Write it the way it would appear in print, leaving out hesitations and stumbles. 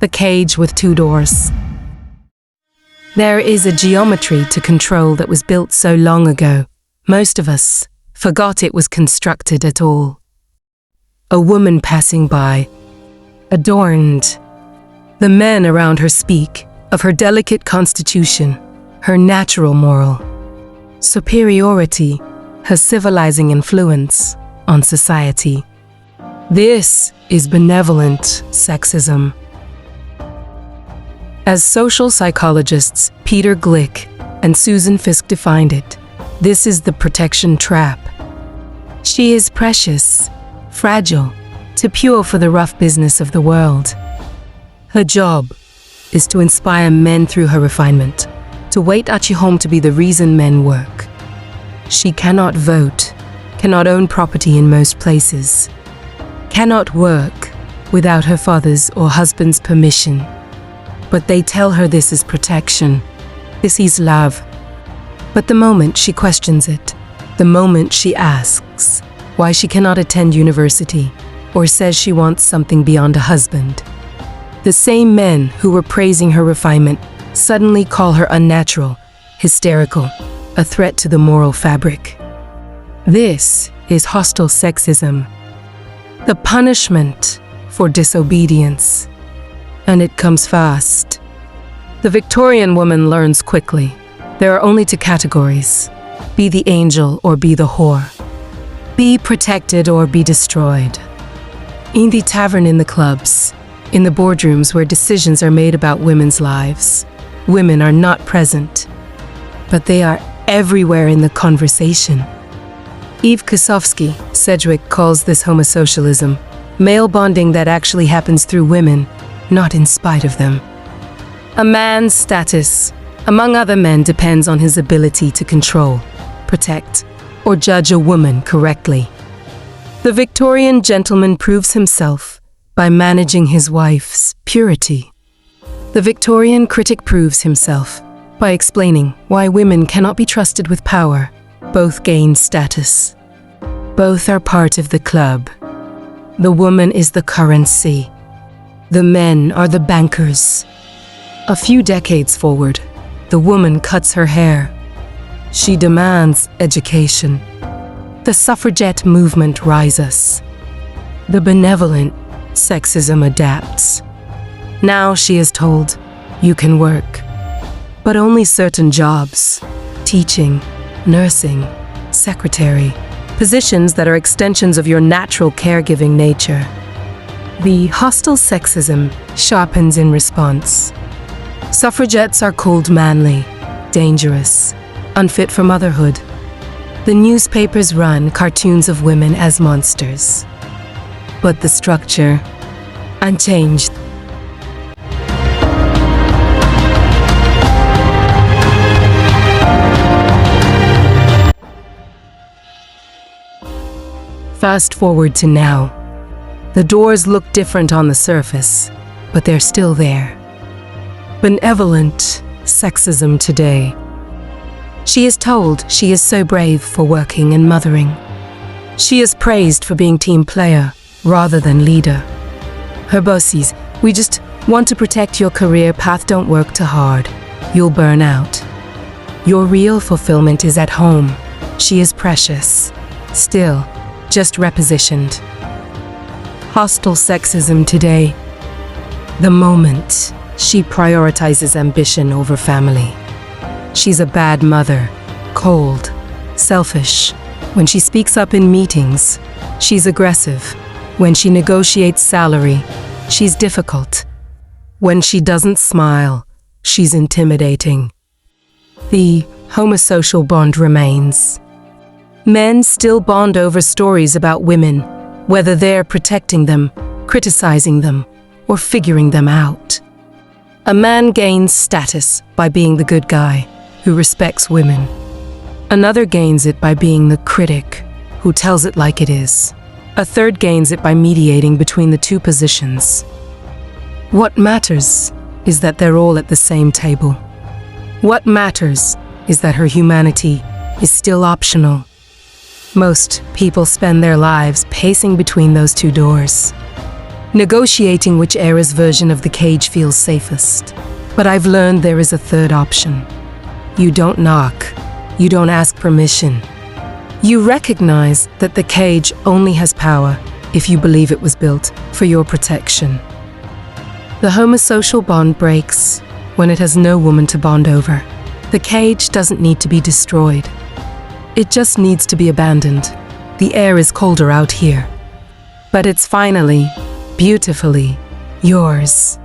the cage with two doors. There is a geometry to control that was built so long ago, most of us forgot it was constructed at all. A woman passing by, adorned. The men around her speak of her delicate constitution, her natural moral superiority, her civilizing influence on society. This is benevolent sexism. As social psychologists Peter Glick and Susan Fiske defined it, this is the protection trap. She is precious, fragile, too pure for the rough business of the world. Her job is to inspire men through her refinement, to wait at your home to be the reason men work. She cannot vote, cannot own property in most places, cannot work without her father's or husband's permission. But they tell her this is protection, this is love. But the moment she questions it, the moment she asks why she cannot attend university or says she wants something beyond a husband, the same men who were praising her refinement suddenly call her unnatural, hysterical, a threat to the moral fabric. This is hostile sexism, the punishment for disobedience. And it comes fast. The Victorian woman learns quickly. There are only two categories: be the angel or be the whore. Be protected or be destroyed. In the tavern, in the clubs, in the boardrooms where decisions are made about women's lives, women are not present, but they are everywhere in the conversation. Eve Kosofsky Sedgwick calls this homosocialism, male bonding that actually happens through women, not in spite of them. A man's status, among other men, depends on his ability to control, protect, or judge a woman correctly. The Victorian gentleman proves himself by managing his wife's purity. The Victorian critic proves himself by explaining why women cannot be trusted with power. Both gain status. Both are part of the club. The woman is the currency. The men are the bankers. A few decades forward, the woman cuts her hair. She demands education. The suffragette movement rises. The benevolent sexism adapts. Now she is told, you can work, but only certain jobs: teaching, nursing, secretary, positions that are extensions of your natural caregiving nature. The hostile sexism sharpens in response. Suffragettes are called manly, dangerous, unfit for motherhood. The newspapers run cartoons of women as monsters. But the structure, unchanged. Fast forward to now. The doors look different on the surface, but they're still there. Benevolent sexism today. She is told she is so brave for working and mothering. She is praised for being team player rather than leader. Her bosses, we just want to protect your career path, don't work too hard. You'll burn out. Your real fulfillment is at home. She is precious. Still, just repositioned. Hostile sexism today. The moment she prioritizes ambition over family. She's a bad mother, cold, selfish. When she speaks up in meetings, she's aggressive. When she negotiates salary, she's difficult. When she doesn't smile, she's intimidating. The homosocial bond remains. Men still bond over stories about women, whether they're protecting them, criticizing them, or figuring them out. A man gains status by being the good guy who respects women. Another gains it by being the critic who tells it like it is. A third gains it by mediating between the two positions. What matters is that they're all at the same table. What matters is that her humanity is still optional. Most people spend their lives pacing between those two doors. negotiating which era's version of the cage feels safest. But I've learned there is a third option. You don't knock. You don't ask permission. You recognize that the cage only has power if you believe it was built for your protection. The homosocial bond breaks when it has no woman to bond over. The cage doesn't need to be destroyed. It just needs to be abandoned. The air is colder out here. But it's finally, beautifully, yours.